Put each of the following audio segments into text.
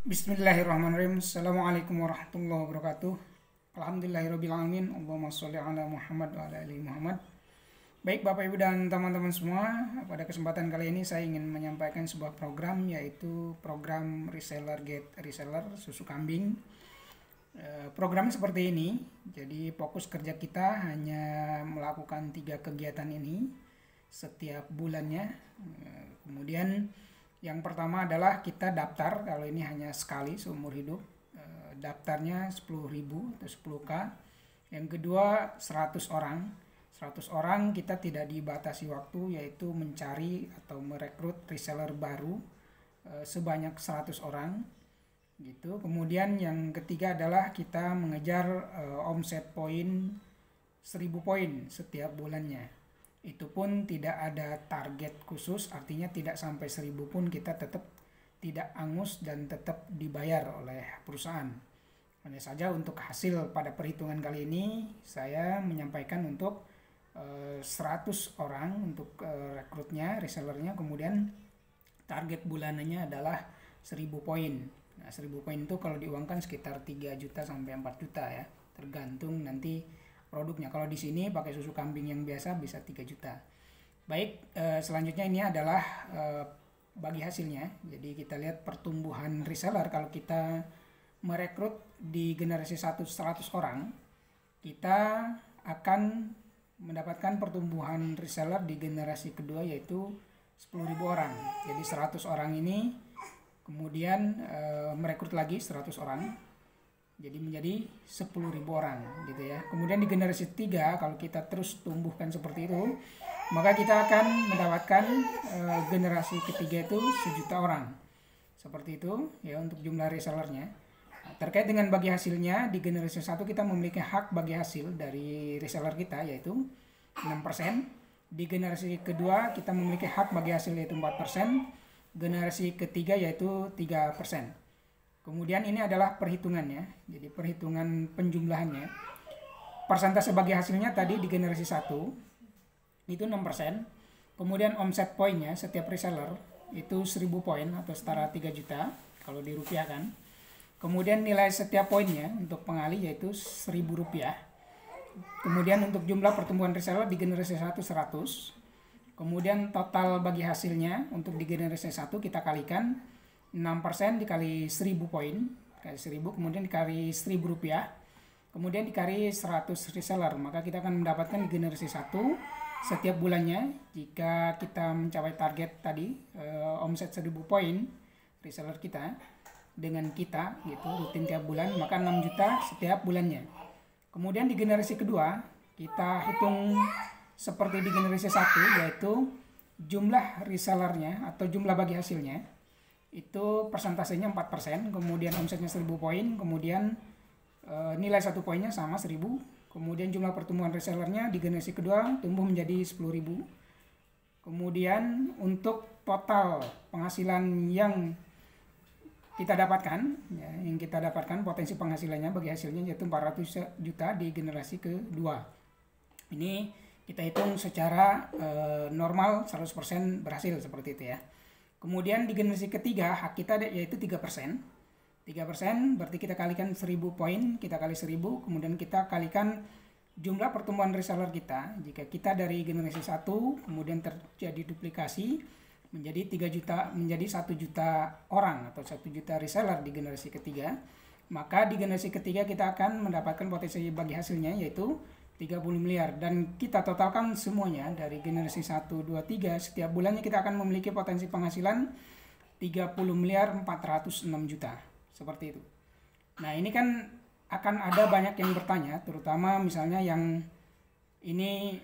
Bismillahirrahmanirrahim. Assalamualaikum warahmatullahi wabarakatuh. Alhamdulillahirrahmanirrahim. Allahumma sholli ala Muhammad wa ala ali Muhammad. Baik Bapak Ibu dan teman-teman semua, pada kesempatan kali ini saya ingin menyampaikan sebuah program, yaitu program Reseller Get Reseller susu kambing. Programnya seperti ini. Jadi fokus kerja kita hanya melakukan 3 kegiatan ini setiap bulannya. Kemudian yang pertama adalah kita daftar, kalau ini hanya sekali seumur hidup. Daftarnya 10.000 atau 10K. Yang kedua 100 orang. 100 orang kita tidak dibatasi waktu, yaitu mencari atau merekrut reseller baru sebanyak 100 orang gitu. Kemudian yang ketiga adalah kita mengejar omset poin 1000 poin setiap bulannya. Itu pun tidak ada target khusus, artinya tidak sampai 1000 pun kita tetap tidak angus dan tetap dibayar oleh perusahaan. Hanya saja untuk hasil pada perhitungan kali ini saya menyampaikan untuk 100 orang untuk rekrutnya, resellernya. Kemudian target bulanannya adalah 1000 poin. Nah, 1000 poin itu kalau diuangkan sekitar 3 juta sampai 4 juta ya, tergantung nanti produknya. Kalau di sini pakai susu kambing yang biasa bisa 3 juta. Baik, selanjutnya ini adalah bagi hasilnya. Jadi kita lihat pertumbuhan reseller. Kalau kita merekrut di generasi 100 orang, kita akan mendapatkan pertumbuhan reseller di generasi kedua yaitu 10.000 orang. Jadi 100 orang ini kemudian merekrut lagi 100 orang. Jadi menjadi 10.000 orang gitu ya. Kemudian di generasi 3 kalau kita terus tumbuhkan seperti itu, maka kita akan mendapatkan generasi ketiga itu 1.000.000 orang. Seperti itu ya untuk jumlah resellernya. Nah, terkait dengan bagi hasilnya, di generasi 1 kita memiliki hak bagi hasil dari reseller kita yaitu 6%. Di generasi kedua kita memiliki hak bagi hasil yaitu 4%. Generasi ketiga yaitu 3%. Kemudian ini adalah perhitungannya, jadi perhitungan penjumlahannya. Persentase bagi hasilnya tadi di generasi 1 itu 6%. Kemudian omset poinnya setiap reseller itu 1000 poin atau setara 3 juta kalau dirupiahkan. Kemudian nilai setiap poinnya untuk pengali yaitu Rp1.000. Kemudian untuk jumlah pertumbuhan reseller di generasi 1 100. Kemudian total bagi hasilnya untuk di generasi 1 kita kalikan 6% dikali 1000 poin, kali 1000, kemudian dikali Rp1.000, kemudian dikali 100 reseller, maka kita akan mendapatkan di generasi 1 setiap bulannya. Jika kita mencapai target tadi omset 1000 poin reseller kita dengan kita gitu rutin tiap bulan, maka 6 juta setiap bulannya. Kemudian di generasi kedua kita hitung seperti di generasi 1, yaitu jumlah resellernya atau jumlah bagi hasilnya itu persentasenya 4%, kemudian omsetnya 1000 poin, kemudian nilai 1 poinnya sama 1000, kemudian jumlah pertumbuhan resellernya di generasi kedua tumbuh menjadi 10.000. Kemudian untuk total penghasilan yang kita dapatkan ya, yang kita dapatkan potensi penghasilannya bagi hasilnya yaitu 400 juta di generasi kedua. Ini kita hitung secara normal 100% berhasil seperti itu ya. Kemudian di generasi ketiga hak kita yaitu 3%. 3% berarti kita kalikan 1000 poin, kita kali 1000, kemudian kita kalikan jumlah pertumbuhan reseller kita. Jika kita dari generasi 1 kemudian terjadi duplikasi menjadi 3 juta, menjadi 1 juta orang atau 1 juta reseller di generasi ketiga, maka di generasi ketiga kita akan mendapatkan potensi bagi hasilnya yaitu 30 miliar, dan kita totalkan semuanya dari generasi 1, 2, 3 setiap bulannya kita akan memiliki potensi penghasilan 30 miliar 406 juta seperti itu. Nah, ini kan akan ada banyak yang bertanya, terutama misalnya yang ini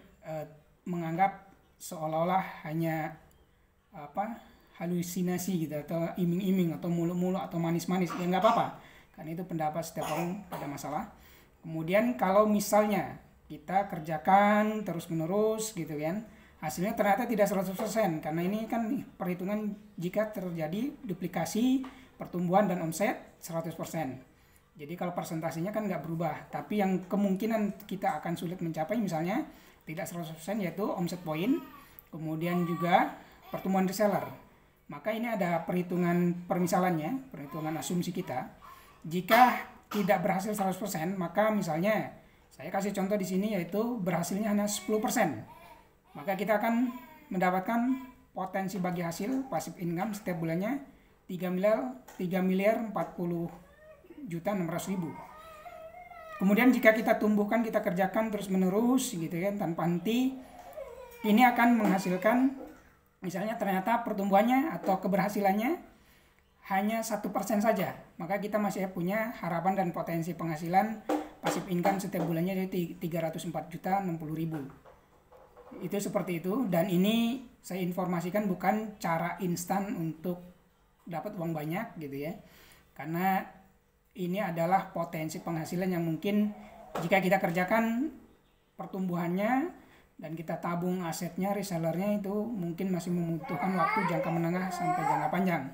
menganggap seolah-olah hanya halusinasi gitu atau iming-iming atau mulu-mulu atau manis-manis. Ya nggak apa-apa, karena itu pendapat setiap orang pada masalah. Kemudian kalau misalnya kita kerjakan terus-menerus gitu kan, hasilnya ternyata tidak 100%, karena ini kan perhitungan jika terjadi duplikasi pertumbuhan dan omset 100%. Jadi kalau persentasenya kan nggak berubah, tapi yang kemungkinan kita akan sulit mencapai misalnya tidak 100% yaitu omset poin, kemudian juga pertumbuhan reseller. Maka ini ada perhitungan permisalannya, perhitungan asumsi kita. Jika tidak berhasil 100%, maka misalnya saya kasih contoh di sini yaitu berhasilnya hanya 10%. Maka kita akan mendapatkan potensi bagi hasil passive income setiap bulannya 3.040.600.000. Kemudian jika kita tumbuhkan, kita kerjakan terus menerus gitu kan tanpa henti, ini akan menghasilkan misalnya ternyata pertumbuhannya atau keberhasilannya hanya 1% saja, maka kita masih punya harapan dan potensi penghasilan passive income setiap bulannya dari 304.060.000. Itu seperti itu, dan ini saya informasikan bukan cara instan untuk dapat uang banyak gitu ya, karena ini adalah potensi penghasilan yang mungkin jika kita kerjakan pertumbuhannya dan kita tabung asetnya, resellernya, itu mungkin masih membutuhkan waktu jangka menengah sampai jangka panjang.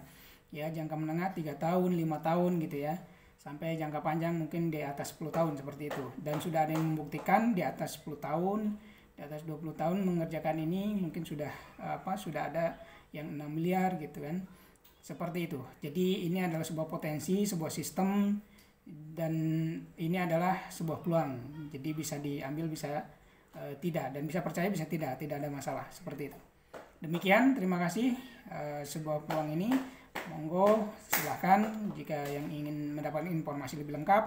Ya, jangka menengah 3 tahun, 5 tahun gitu ya. Sampai jangka panjang mungkin di atas 10 tahun seperti itu. Dan sudah ada yang membuktikan di atas 10 tahun, di atas 20 tahun mengerjakan ini mungkin sudah sudah ada yang 6 miliar gitu kan. Seperti itu. Jadi ini adalah sebuah potensi, sebuah sistem, dan ini adalah sebuah peluang. Jadi bisa diambil, bisa tidak, dan bisa percaya, bisa tidak ada masalah seperti itu. Demikian, terima kasih. Sebuah peluang ini, monggo silahkan jika yang ingin mendapatkan informasi lebih lengkap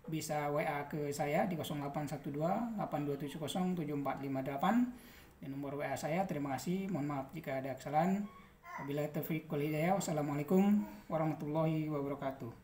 bisa WA ke saya di 0812-8270-7458 di nomor WA saya. Terima kasih, mohon maaf jika ada kesalahan. Wabillahi taufiq wal hidayah. Wassalamualaikum warahmatullahi wabarakatuh.